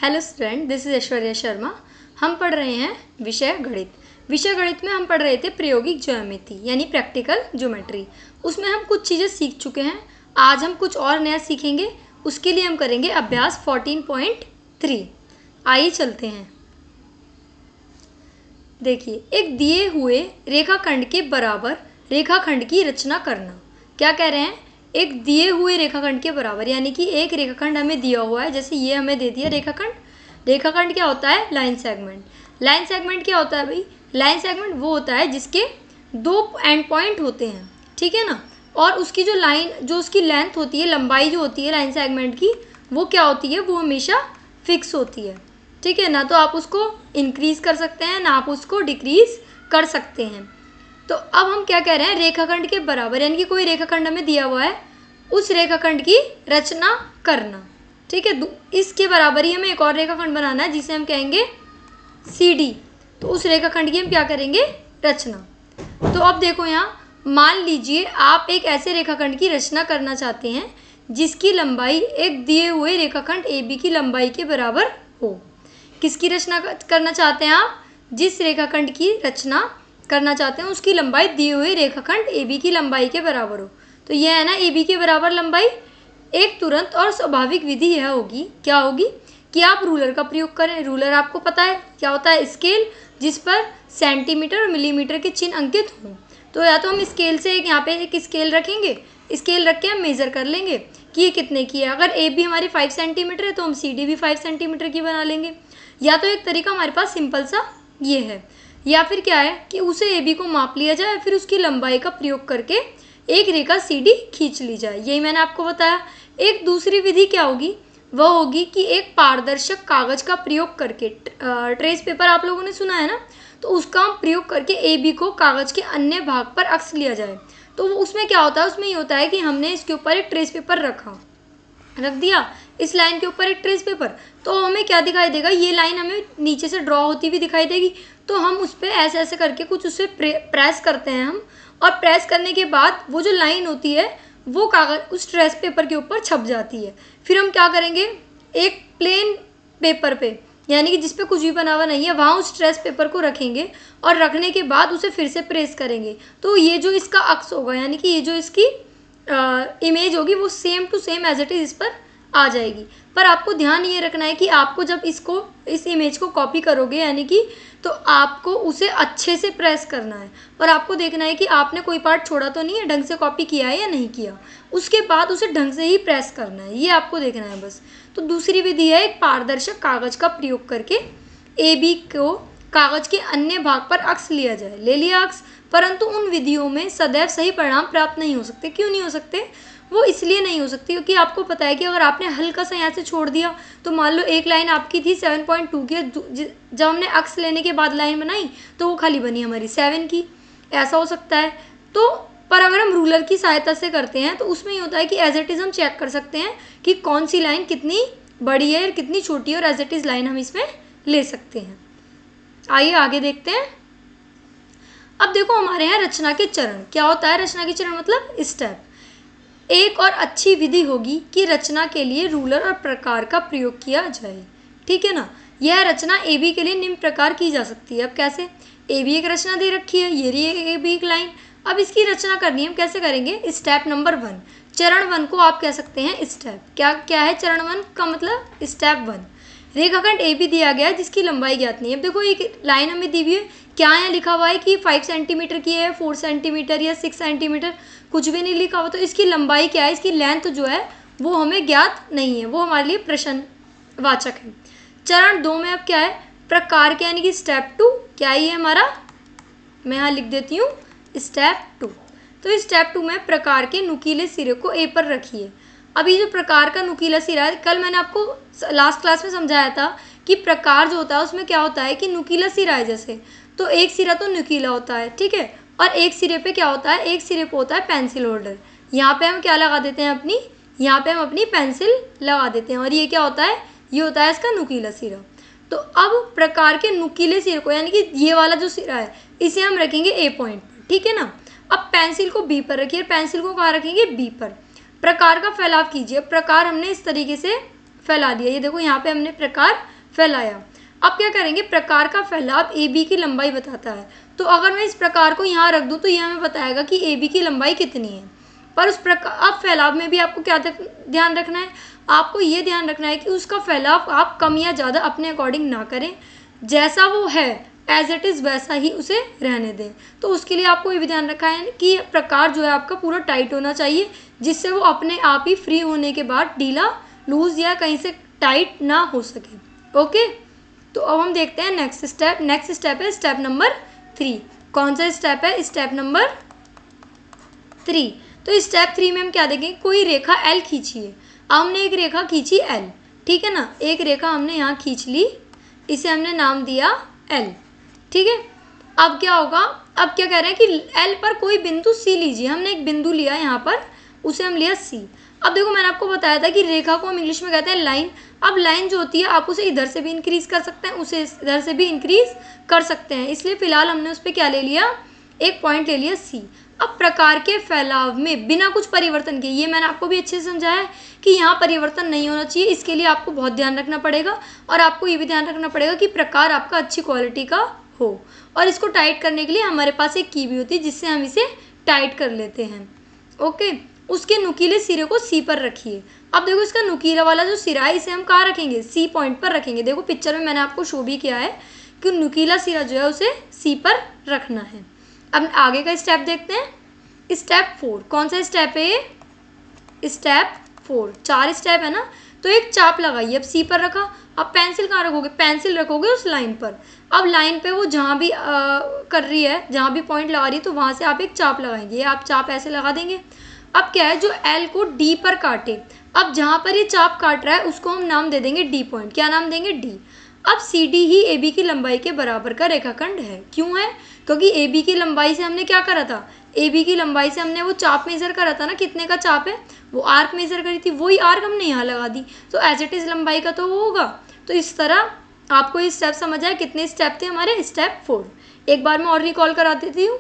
Hello student, this is Aishwarya Sharma. हम पढ़ रहे हैं विषय गणित। विषय गणित में हम पढ़ रहे थे प्रायोगिक ज्यामिति यानी प्रैक्टिकल ज्योमेट्री। उसमें हम कुछ चीज़ें सीख चुके हैं। आज हम कुछ और नया सीखेंगे। उसके लिए हम करेंगे अभ्यास 14.3। आइए चलते हैं। देखिए, एक दिए हुए रेखाखंड के बराबर रेखाखंड की रचना करना। क्या कह रहे हैं? एक दिए हुए रेखाखंड के बराबर, यानी कि एक रेखाखंड हमें दिया हुआ है। जैसे ये हमें दे दिया रेखाखंड। रेखाखंड क्या होता है? Line segment. लाइन सेगमेंट क्या होता है भाई? लाइन सेगमेंट वो होता है जिसके दो एंड पॉइंट होते हैं, ठीक है ना। और उसकी जो लाइन, जो उसकी लेंथ होती है, लंबाई जो होती है लाइन सेगमेंट की, वो क्या होती है? वो हमेशा फिक्स होती है, ठीक है ना। तो आप उसको इंक्रीज कर सकते हैं ना, आप उसको डिक्रीज कर सकते हैं। तो अब हम क्या कह रहे हैं? रेखाखंड के बराबर, यानी कि कोई रेखाखंड हमें दिया हुआ है, उस रेखाखंड की रचना करना, ठीक है। इसके बराबर ही हमें एक और रेखाखंड बनाना है जिसे हम कहेंगे CD। तो उस रेखाखंड की हम क्या करेंगे? रचना। तो अब देखो यहाँ, मान लीजिए आप एक ऐसे रेखाखंड की रचना करना चाहते हैं जिसकी लंबाई एक दिए हुए रेखाखंड AB की लंबाई के बराबर हो। किसकी रचना करना चाहते हैं आप? जिस रेखाखंड की रचना करना चाहते हैं उसकी लंबाई दिए हुए रेखाखंड AB की लंबाई के बराबर हो। तो यह है ना AB के बराबर लंबाई। एक तुरंत और स्वाभाविक विधि यह होगी, क्या होगी, कि आप रूलर का प्रयोग करें। रूलर आपको पता है क्या होता है? स्केल, जिस पर सेंटीमीटर और मिलीमीटर के चिन्ह अंकित हों। तो या तो हम स्केल से यहाँ पे एक स्केल रखेंगे, स्केल रख के हम मेज़र कर लेंगे कि ये कितने की है। अगर AB हमारी 5 सेंटीमीटर है तो हम CD भी 5 सेंटीमीटर की बना लेंगे। या तो एक तरीका हमारे पास सिंपल सा ये है, या फिर क्या है कि उसे AB को माप लिया जाए, फिर उसकी लंबाई का प्रयोग करके एक रेखा CD खींच ली जाए। यही मैंने आपको बताया। एक दूसरी विधि क्या होगी? वह होगी कि एक पारदर्शक कागज का प्रयोग करके, ट्रेस पेपर आप लोगों ने सुना है ना, तो उसका हम प्रयोग करके AB को कागज के अन्य भाग पर अक्स लिया जाए। तो उसमें क्या होता है? उसमें ये होता है कि हमने इसके ऊपर एक ट्रेस पेपर रख दिया, इस लाइन के ऊपर एक ट्रेस पेपर, तो हमें क्या दिखाई देगा? ये लाइन हमें नीचे से ड्रॉ होती हुई दिखाई देगी। तो हम उस पर ऐसे ऐसे करके कुछ उससे प्रेस करते हैं हम, और प्रेस करने के बाद वो जो लाइन होती है वो कागज उस ट्रेस पेपर के ऊपर छप जाती है। फिर हम क्या करेंगे? एक प्लेन पेपर पे, यानी कि जिस पे कुछ भी बना हुआ नहीं है, वहाँ उस ट्रेस पेपर को रखेंगे, और रखने के बाद उसे फिर से प्रेस करेंगे। तो ये जो इसका अक्स होगा, यानी कि ये जो इसकी इमेज होगी, वो same to same as it is इस पर आ जाएगी। पर आपको ध्यान ये रखना है कि आपको जब इस इमेज को कॉपी करोगे, यानी कि, तो आपको उसे अच्छे से प्रेस करना है, और आपको देखना है कि आपने कोई पार्ट छोड़ा तो नहीं है, ढंग से कॉपी किया है या नहीं किया। उसके बाद उसे ढंग से ही प्रेस करना है, ये आपको देखना है बस। तो दूसरी विधि है एक पारदर्शक कागज का प्रयोग करके AB को कागज के अन्य भाग पर अक्स लिया जाए। ले लिया अक्स, परंतु उन विधियों में सदैव सही परिणाम प्राप्त नहीं हो सकते। क्यों नहीं हो सकते? वो इसलिए नहीं हो सकती क्योंकि आपको पता है कि अगर आपने हल्का सा यहाँ से छोड़ दिया, तो मान लो एक लाइन आपकी थी 7.2 की, जब हमने अक्स लेने के बाद लाइन बनाई तो वो खाली बनी हमारी 7 की। ऐसा हो सकता है। तो पर अगर हम रूलर की सहायता से करते हैं तो उसमें ये होता है कि एज इट इज़ हम चेक कर सकते हैं कि कौन सी लाइन कितनी बड़ी है और कितनी छोटी है, और एज इट इज़ लाइन हम इसमें ले सकते हैं। आइए आगे देखते हैं। अब देखो, हमारे यहाँ रचना के चरण क्या होता है? रचना के चरण मतलब स्टेप। एक और अच्छी विधि होगी कि रचना के लिए रूलर और प्रकार का प्रयोग किया जाए, ठीक है ना। यह रचना AB के लिए निम्न प्रकार की जा सकती है। अब कैसे? AB एक रचना दे रखी है, ये रही AB एक लाइन। अब इसकी रचना करनी है, हम कैसे करेंगे? स्टेप नंबर 1, चरण 1 को आप कह सकते हैं स्टेप। क्या क्या है चरण 1 का मतलब? स्टेप 1। रेखाखंड AB दिया गया है जिसकी लंबाई ज्ञात नहीं है। अब देखो, एक लाइन हमें दी हुई है, क्या यहाँ लिखा हुआ है कि 5 सेंटीमीटर की है, 4 सेंटीमीटर या 6 सेंटीमीटर? कुछ भी नहीं लिखा हुआ। तो इसकी लंबाई क्या है? इसकी लेंथ जो है वो हमें ज्ञात नहीं है, वो हमारे लिए प्रश्नवाचक है। चरण 2 में अब क्या है? प्रकार के, यानी कि स्टेप 2 क्या है ये हमारा? मैं यहाँ लिख देती हूँ स्टेप 2। तो स्टेप 2 में प्रकार के नुकीले सिरे को A पर रखिए। अभी जो प्रकार का नुकीला सिरा है, कल मैंने आपको लास्ट क्लास में समझाया था कि प्रकार जो होता है उसमें क्या होता है कि नुकीला सिरा है। जैसे, तो एक सिरा तो नुकीला होता है, ठीक है, और एक सिरे पे क्या होता है? एक सिरे पे होता है पेंसिल होल्डर। यहाँ पे हम क्या लगा देते हैं? यहाँ पे हम अपनी पेंसिल लगा देते हैं, और ये क्या होता है? ये होता है इसका नुकीला सिरा। तो अब प्रकार के नुकीले सिरे को, यानी कि ये वाला जो सिरा है, इसे हम रखेंगे A पॉइंट पर, ठीक है ना। अब पेंसिल को B पर रखिए, पेंसिल को कहाँ रखेंगे? B पर। प्रकार का फैलाव कीजिए। प्रकार हमने इस तरीके से फैला दिया, ये देखो यहाँ पे हमने प्रकार फैलाया। अब क्या करेंगे, प्रकार का फैलाव ए बी की लंबाई बताता है। तो अगर मैं इस प्रकार को यहाँ रख दूँ तो ये हमें बताएगा कि ए बी की लंबाई कितनी है। पर उस प्रकार अब फैलाव में भी आपको क्या ध्यान रखना है, आपको ये ध्यान रखना है कि उसका फैलाव आप कम या ज़्यादा अपने अकॉर्डिंग ना करें, जैसा वो है एज इट इज़ वैसा ही उसे रहने दें। तो उसके लिए आपको ये भी ध्यान रखा है कि प्रकार जो है आपका पूरा टाइट होना चाहिए, जिससे वो अपने आप ही फ्री होने के बाद ढीला, लूज या कहीं से टाइट ना हो सके। ओके, तो अब हम देखते हैं नेक्स्ट स्टेप। नेक्स्ट स्टेप है स्टेप नंबर 3। कौन सा स्टेप है, स्टेप नंबर 3। तो स्टेप 3 में हम क्या देखेंगे, कोई रेखा एल खींचिए। हमने एक रेखा खींची एल, ठीक है ना, एक रेखा हमने यहाँ खींच ली, इसे हमने नाम दिया एल, ठीक है। अब क्या होगा, अब क्या कह रहे हैं कि एल पर कोई बिंदु सी लीजिए। हमने एक बिंदु लिया यहाँ पर, उसे हम लिया सी। अब देखो मैंने आपको बताया था कि रेखा को हम इंग्लिश में कहते हैं लाइन। अब लाइन जो होती है आप उसे इधर से भी इंक्रीज कर सकते हैं, उसे इधर से भी इंक्रीज कर सकते हैं, इसलिए फिलहाल हमने उस पर क्या ले लिया, एक पॉइंट ले लिया सी। अब प्रकार के फैलाव में बिना कुछ परिवर्तन के, ये मैंने आपको भी अच्छे से समझाया है कि यहाँ परिवर्तन नहीं होना चाहिए, इसके लिए आपको बहुत ध्यान रखना पड़ेगा। और आपको ये भी ध्यान रखना पड़ेगा कि प्रकार आपका अच्छी क्वालिटी का हो। और इसको टाइट करने के लिए हमारे पास एक की भी होती है, जिससे हम इसे टाइट कर लेते हैं। ओके, उसके नुकीले सिरे को सी पर रखिए। अब देखो इसका नुकीला वाला जो सिरा है इसे हम कहाँ रखेंगे, सी पॉइंट पर रखेंगे। देखो पिक्चर में मैंने आपको शो भी किया है कि नुकीला सिरा जो है उसे सी पर रखना है। अब आगे का स्टेप देखते हैं, स्टेप 4। कौन सा स्टेप है ये, स्टेप 4। 4 स्टेप है ना, तो एक चाप लगाइए। अब सी पर रखा, अब पेंसिल कहाँ रखोगे, पेंसिल रखोगे उस लाइन पर। अब लाइन पे वो जहाँ भी कर रही है, जहाँ भी पॉइंट लगा रही है, तो वहाँ से आप एक चाप लगाएंगे। आप चाप ऐसे लगा देंगे। अब क्या है, जो एल को डी पर काटे, अब जहाँ पर ये चाप काट रहा है उसको हम नाम दे देंगे डी पॉइंट। क्या नाम देंगे, डी। अब C D he A B की लंबाई के बराबर का रेखाखंड है। क्यों है, क्योंकि ए बी की लंबाई से हमने क्या करा था, ए बी की लंबाई से हमने वो चाप मेजर करा था ना, कितने का चाप है, वो आर्क मेजर करी थी, वही आर्क हमने यहाँ लगा दी, तो एज इट इज़ लंबाई का तो वो होगा। तो इस तरह आपको ये स्टेप समझ आए। कितने स्टेप थे हमारे, स्टेप 4। एक बार मैं और रिकॉल करा देती हूँ।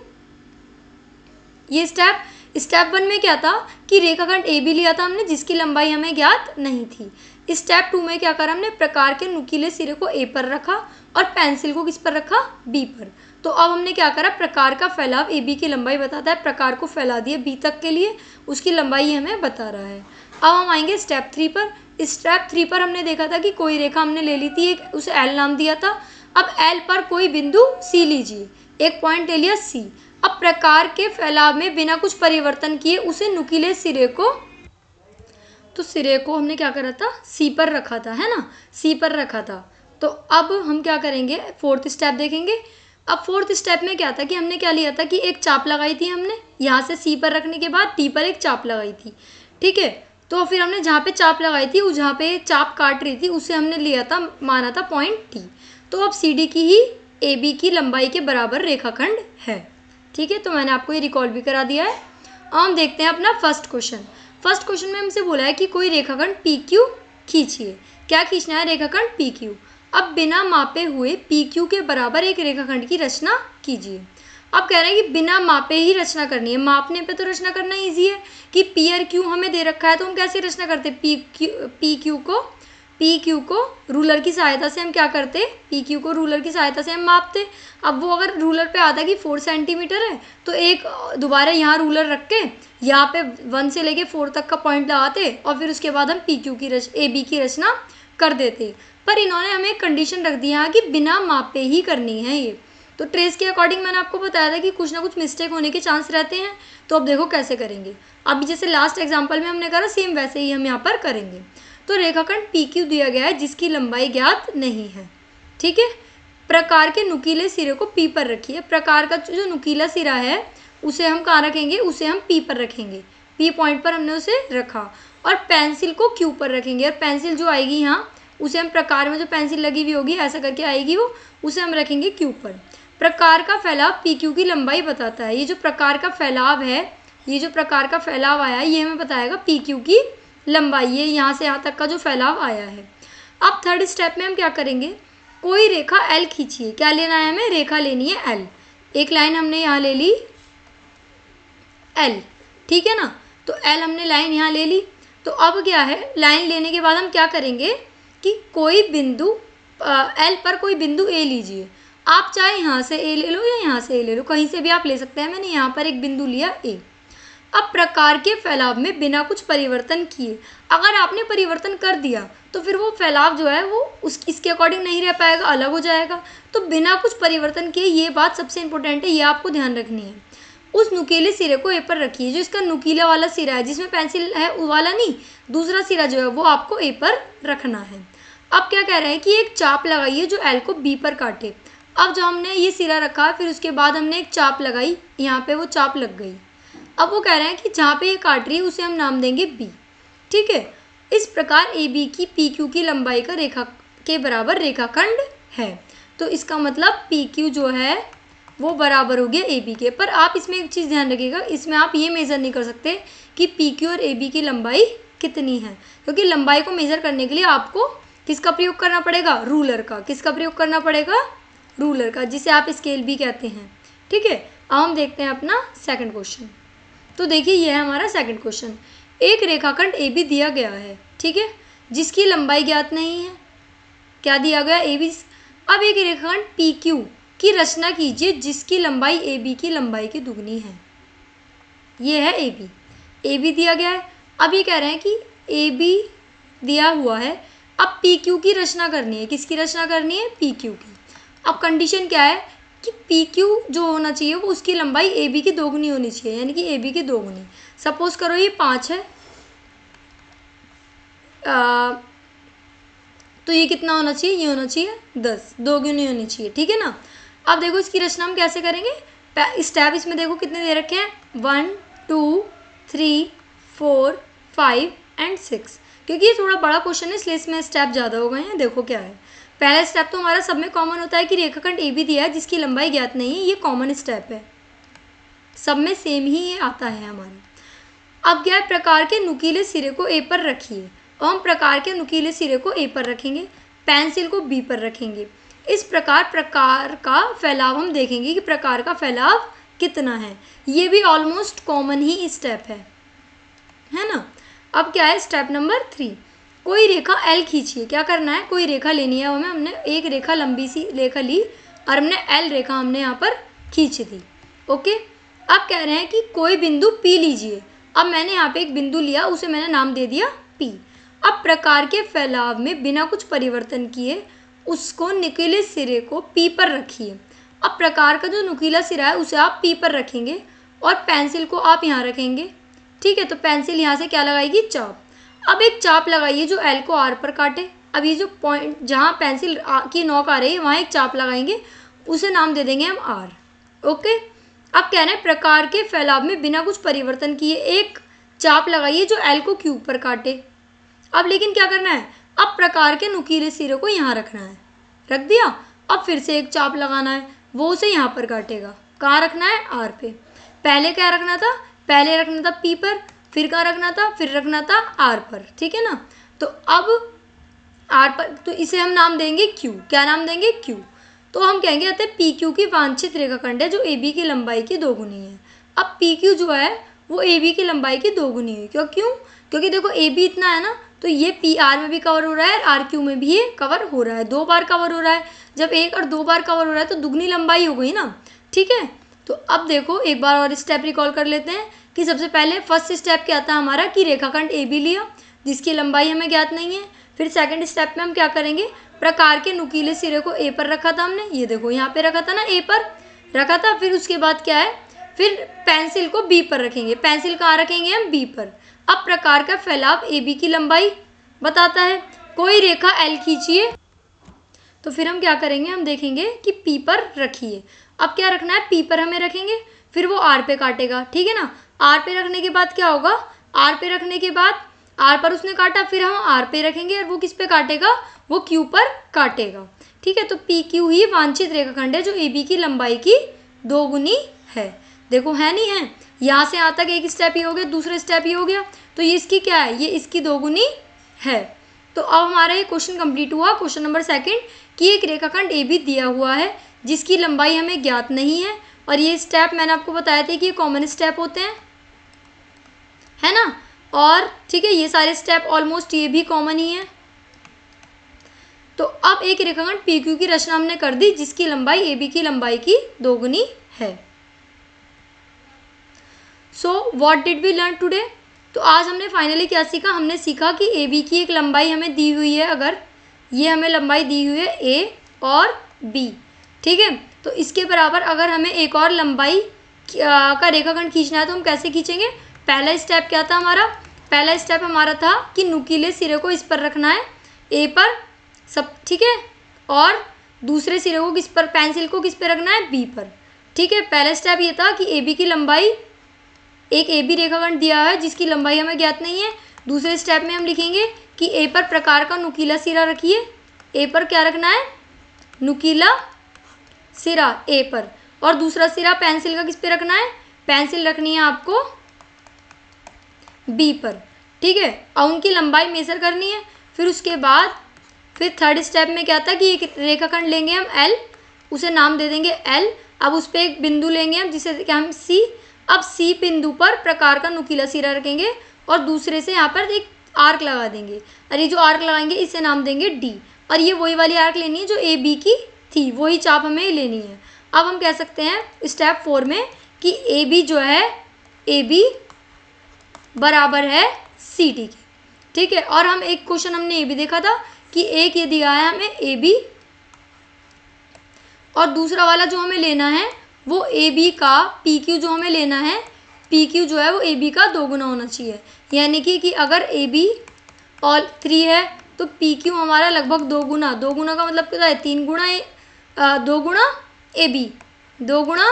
ये स्टेप 1 में क्या था कि रेखाखंड ए बी लिया था हमने, जिसकी लंबाई हमें ज्ञात नहीं थी। स्टेप 2 में क्या करा हमने, प्रकार के नुकीले सिरे को ए पर रखा और पेंसिल को किस पर रखा, बी पर। तो अब हमने क्या करा, प्रकार का फैलाव ए बी की लंबाई बताता है, प्रकार को फैला दिया बी तक के लिए, उसकी लंबाई हमें बता रहा है। अब हम आएंगे स्टेप 3 पर। स्टेप 3 पर हमने देखा था कि कोई रेखा हमने ले ली थी, एक उसे एल नाम दिया था। अब एल पर कोई बिंदु सी लीजिए, एक पॉइंट ले लिया सी। अब प्रकार के फैलाव में बिना कुछ परिवर्तन किए उसे नुकीले सिरे को, तो सिरे को हमने क्या करा था, सी पर रखा था, है ना, सी पर रखा था। तो अब हम क्या करेंगे, 4th स्टेप देखेंगे। अब 4th स्टेप में क्या था कि हमने क्या लिया था कि एक चाप लगाई थी हमने, यहाँ से सी पर रखने के बाद टी पर एक चाप लगाई थी, ठीक है। तो फिर हमने जहाँ पे चाप लगाई थी, वो जहाँ पे चाप काट रही थी, उसे हमने लिया था, माना था पॉइंट टी। तो अब सी डी की ही ए बी की लंबाई के बराबर रेखाखंड है, ठीक है। तो मैंने आपको ये रिकॉल भी करा दिया है। अब हम देखते हैं अपना फर्स्ट क्वेश्चन। फर्स्ट क्वेश्चन में हमसे बोला है कि कोई रेखाखंड पी क्यू खींचिए। क्या खींचना है, रेखाखंड पी क्यू। अब बिना मापे हुए पी क्यू के बराबर एक रेखाखंड की रचना कीजिए। अब कह रहे हैं कि बिना मापे ही रचना करनी है। मापने पे तो रचना करना ईजी है कि पी और क्यू हमें दे रखा है, तो हम कैसे रचना करते, पी क्यू को रूलर की सहायता से हम क्या करते, पी क्यू को रूलर की सहायता से हम मापते। अब वो अगर रूलर पे आता कि 4 सेंटीमीटर है, तो एक दोबारा यहाँ रूलर रख के यहाँ पे 1 से लेके 4 तक का पॉइंट लगाते और फिर उसके बाद हम पी क्यू की ए बी की रचना कर देते। पर इन्होंने हमें एक कंडीशन रख दी है कि बिना मापे ही करनी है ये। तो ट्रेस के अकॉर्डिंग मैंने आपको बताया था कि कुछ ना कुछ मिस्टेक होने के चांस रहते हैं। तो अब देखो कैसे करेंगे, अभी जैसे लास्ट एग्जाम्पल में हमने करा सेम वैसे ही हम यहाँ पर करेंगे। तो रेखाखंड पी क्यू दिया गया है जिसकी लंबाई ज्ञात नहीं है, ठीक है। प्रकार के नुकीले सिरे को पी पर रखिए। प्रकार का जो नुकीला सिरा है उसे हम कहाँ रखेंगे, उसे हम पी पर रखेंगे, पी पॉइंट पर हमने उसे रखा। और पेंसिल को क्यू पर रखेंगे, और पेंसिल जो आएगी यहाँ उसे हम प्रकार में जो पेंसिल लगी हुई होगी ऐसा करके आएगी वो, उसे हम रखेंगे क्यू पर। प्रकार का फैलाव पी क्यू की लंबाई बताता है। ये जो प्रकार का फैलाव है, ये जो प्रकार का फैलाव आया है, ये हमें बताएगा पी क्यू की लंबाई, ये यहाँ से यहाँ तक का जो फैलाव आया है। अब 3rd स्टेप में हम क्या करेंगे, कोई रेखा एल खींचिए। क्या लेना है हमें, रेखा लेनी है एल। एक लाइन हमने यहाँ ले ली एल, ठीक है ना। तो एल हमने लाइन यहाँ ले ली। तो अब क्या है, लाइन लेने के बाद हम क्या करेंगे कि कोई बिंदु एल पर कोई बिंदु ए लीजिए। आप चाहे यहाँ से ए ले लो या यहाँ से ए ले लो, कहीं से भी आप ले सकते हैं। मैंने यहाँ पर एक बिंदु लिया ए। अब प्रकार के फैलाव में बिना कुछ परिवर्तन किए, अगर आपने परिवर्तन कर दिया तो फिर वो फैलाव जो है वो इसके अकॉर्डिंग नहीं रह पाएगा, अलग हो जाएगा। तो बिना कुछ परिवर्तन किए, ये बात सबसे इंपॉर्टेंट है, ये आपको ध्यान रखनी है। उस नुकीले सिरे को ए पर रखिए। जो इसका नुकीला वाला सिरा है, जिसमें पेंसिल है वो वाला नहीं, दूसरा सिरा जो है वो आपको ए पर रखना है। अब क्या कह रहे हैं कि एक चाप लगाइए जो एल को बी पर काटे। अब जो हमने ये सिरा रखा, फिर उसके बाद हमने एक चाप लगाई, यहाँ पे वो चाप लग गई। अब वो कह रहे हैं कि जहाँ पे ये काट रही है उसे हम नाम देंगे बी। ठीक है, इस प्रकार ए बी की पी क्यू की लंबाई का रेखा के बराबर रेखाखंड है। तो इसका मतलब पी क्यू जो है वो बराबर हो गया ए बी के। पर आप इसमें एक चीज़ ध्यान रखिएगा, इसमें आप ये मेज़र नहीं कर सकते कि पी क्यू और ए बी की लंबाई कितनी है, क्योंकि लंबाई को मेज़र करने के लिए आपको किसका प्रयोग करना पड़ेगा? रूलर का। किसका प्रयोग करना पड़ेगा? रूलर का, जिसे आप स्केल भी कहते हैं। ठीक है, अब हम देखते हैं अपना सेकंड क्वेश्चन। तो देखिए, यह है हमारा सेकंड क्वेश्चन। एक रेखाखंड ए बी दिया गया है, ठीक है, जिसकी लंबाई ज्ञात नहीं है। क्या दिया गया? A B. अब एक रेखाखंड पी क्यू की रचना कीजिए जिसकी लंबाई ए बी की लंबाई की दुगनी है। ये है ए बी। ए बी दिया गया है। अब ये कह रहे हैं कि ए बी दिया हुआ है, अब पी क्यू की रचना करनी है। किसकी रचना करनी है? पी क्यू की। अब कंडीशन क्या है कि पी क्यू जो होना चाहिए वो उसकी लंबाई ए बी की दोगुनी होनी चाहिए, यानी कि ए बी की दोगुनी। सपोज करो ये 5 है, तो ये कितना होना चाहिए? ये होना चाहिए 10, दोगुनी होनी चाहिए। ठीक है ना। अब देखो इसकी रचना हम कैसे करेंगे। स्टेप इसमें देखो कितने दे रखे हैं, 1 2 3 4 5 एंड 6। क्योंकि ये थोड़ा बड़ा क्वेश्चन है इसलिए इसमें स्टेप ज़्यादा हो गए हैं। देखो क्या है, पहला स्टेप तो हमारा सब में कॉमन होता है कि रेखाखंड ए बी दिया है जिसकी लंबाई ज्ञात नहीं है। ये कॉमन स्टेप है, सब में सेम ही ये आता है हमारा। अब क्या है, प्रकार के नुकीले सिरे को ए पर रखिए। और हम प्रकार के नुकीले सिरे को ए पर रखेंगे, पेंसिल को बी पर रखेंगे। इस प्रकार प्रकार का फैलाव हम देखेंगे कि प्रकार का फैलाव कितना है। ये भी ऑलमोस्ट कॉमन ही स्टेप है ना। अब क्या है, स्टेप नंबर 3, कोई रेखा एल खींचिए। क्या करना है, कोई रेखा लेनी है हमें। हमने एक रेखा लंबी सी रेखा ली और हमने एल रेखा हमने यहाँ पर खींच दी। ओके, अब कह रहे हैं कि कोई बिंदु पी लीजिए। अब मैंने यहाँ पे एक बिंदु लिया, उसे मैंने नाम दे दिया पी। अब प्रकार के फैलाव में बिना कुछ परिवर्तन किए उसको नुकीले सिरे को पी पर रखिए। अब प्रकार का जो नुकीला सिरा है उसे आप पी पर रखेंगे और पेंसिल को आप यहाँ रखेंगे। ठीक है, तो पेंसिल यहाँ से क्या लगाएगी? चाप। अब एक चाप लगाइए जो एल को आर पर काटे। अब ये जो पॉइंट जहाँ पेंसिल की नोक आ रही है वहाँ एक चाप लगाएंगे, उसे नाम दे देंगे हम आर। ओके, अब कह रहे हैं प्रकार के फैलाव में बिना कुछ परिवर्तन किए एक चाप लगाइए जो एल को क्यू पर काटे। अब लेकिन क्या करना है, अब प्रकार के नुकीले सिरे को यहाँ रखना है। रख दिया। अब फिर से एक चाप लगाना है, वो उसे यहाँ पर काटेगा। कहाँ रखना है? आर पे। पहले क्या रखना था? पहले रखना था पी पर, फिर कहाँ रखना था? फिर रखना था आर पर। ठीक है ना। तो अब आर पर, तो इसे हम नाम देंगे क्यू। क्या नाम देंगे? क्यू। तो हम कहेंगे अतः पी क्यू की वांछित रेखाखंड है जो ए बी की लंबाई की दोगुनी है। अब पी क्यू जो है वो ए बी की लंबाई की दोगुनी है। क्यों? क्योंकि देखो ए बी इतना है ना, तो ये पी आर में भी कवर हो रहा है, आर क्यू में भी ये कवर हो रहा है। 2 बार कवर हो रहा है। जब 1 और 2 बार कवर हो रहा है तो दुगनी लंबाई हो गई ना। ठीक है, तो अब देखो एक बार और स्टेप रिकॉल कर लेते हैं कि सबसे पहले फर्स्ट स्टेप क्या था हमारा कि रेखाखंड ए बी लिया जिसकी लंबाई हमें ज्ञात नहीं है। फिर सेकंड स्टेप में हम क्या करेंगे, प्रकार के नुकीले सिरे को ए पर रखा था हमने। ये देखो यहाँ पे रखा था ना, ए पर रखा था। फिर उसके बाद क्या है, फिर पेंसिल को बी पर रखेंगे। पेंसिल कहाँ रखेंगे हम? बी पर। अब प्रकार का फैलाव ए बी की लंबाई बताता है। कोई रेखा एल खींचिए। तो फिर हम क्या करेंगे, हम देखेंगे कि पी पर रखिए। अब क्या रखना है? पी पर हमें रखेंगे, फिर वो आर पे काटेगा। ठीक है ना। आर पे रखने के बाद क्या होगा, आर पे रखने के बाद आर पर उसने काटा, फिर हम आर पे रखेंगे और वो किस पे काटेगा? वो क्यू पर काटेगा। ठीक है, तो पी क्यू ही वांछित रेखाखंड है जो ए बी की लंबाई की दोगुनी है। देखो है नहीं है, यहाँ से यहाँ तक एक स्टेप ही हो गया, दूसरा स्टेप ही हो गया, तो ये इसकी क्या है? ये इसकी दोगुनी है। तो अब हमारा ये क्वेश्चन कंप्लीट हुआ, क्वेश्चन नंबर 2 कि एक रेखाखंड ए बी दिया हुआ है जिसकी लंबाई हमें ज्ञात नहीं है। और ये स्टेप मैंने आपको बताया था कि ये कॉमन स्टेप होते हैं, है ना। और ठीक है, ये सारे स्टेप ऑलमोस्ट ये भी कॉमन ही है। तो अब अब एक रेखाखंड पी क्यू की रचना हमने कर दी जिसकी लंबाई ए बी की लंबाई की दोगुनी है। So what did we learn today? तो आज हमने फाइनली क्या सीखा? हमने सीखा कि ए बी की एक लंबाई हमें दी हुई है, अगर ये हमें लंबाई दी हुई है ए और बी, ठीक है, तो इसके बराबर अगर हमें एक और लंबाई का रेखाखंड खींचना है तो हम कैसे खींचेंगे? पहला स्टेप क्या था हमारा? पहला स्टेप हमारा था कि नुकीले सिरे को इस पर रखना है, ए पर, सब ठीक है, और दूसरे सिरे को किस पर, पेंसिल को किस पर रखना है? बी पर, ठीक है। पहला स्टेप ये था कि ए बी की लंबाई, एक ए बी रेखाखंड दिया है जिसकी लंबाई हमें ज्ञात नहीं है। दूसरे स्टेप में हम लिखेंगे कि ए पर प्रकार का नुकीला सिरा रखिए, ए पर क्या रखना है? नुकीला सिरा ए पर, और दूसरा सिरा पेंसिल का किस पे रखना है? पेंसिल रखनी है आपको बी पर, ठीक है। और उनकी लंबाई मेजर करनी है। फिर उसके बाद फिर थर्ड स्टेप में क्या था कि एक रेखाखंड लेंगे हम एल, उसे नाम दे देंगे एल। अब उस पर एक बिंदु लेंगे हम जिसे क्या हम सी। अब सी बिंदु पर प्रकार का नुकीला सिरा रखेंगे और दूसरे से यहाँ पर एक आर्क लगा देंगे, और ये जो आर्क लगाएंगे इसे नाम देंगे डी। और ये वही वाली आर्क लेनी है जो ए बी की थी, वही चाप हमें लेनी है। अब हम कह सकते हैं स्टेप 4 में कि ए बी जो है, ए बी बराबर है सी डी के, ठीक है। और हम एक क्वेश्चन हमने ये भी देखा था कि एक ये दिया है हमें ए बी, और दूसरा वाला जो हमें लेना है वो ए बी का पी क्यू जो हमें लेना है, पी क्यू जो है वो ए बी का दोगुना होना चाहिए। यानी कि अगर ए बी और 3 है तो पी क्यू हमारा लगभग दोगुना, दोगुना का मतलब क्या है? 3 गुना, 2 गुणा ए बी, 2 गुणा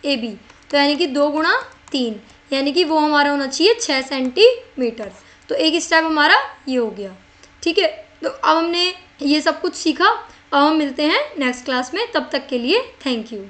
ए बी, तो यानी कि 2 गुणा 3, यानी कि वो हमारा होना चाहिए 6 सेंटीमीटर। तो एक स्टेप हमारा ये हो गया, ठीक है। तो अब हमने ये सब कुछ सीखा। अब हम मिलते हैं नेक्स्ट क्लास में, तब तक के लिए थैंक यू।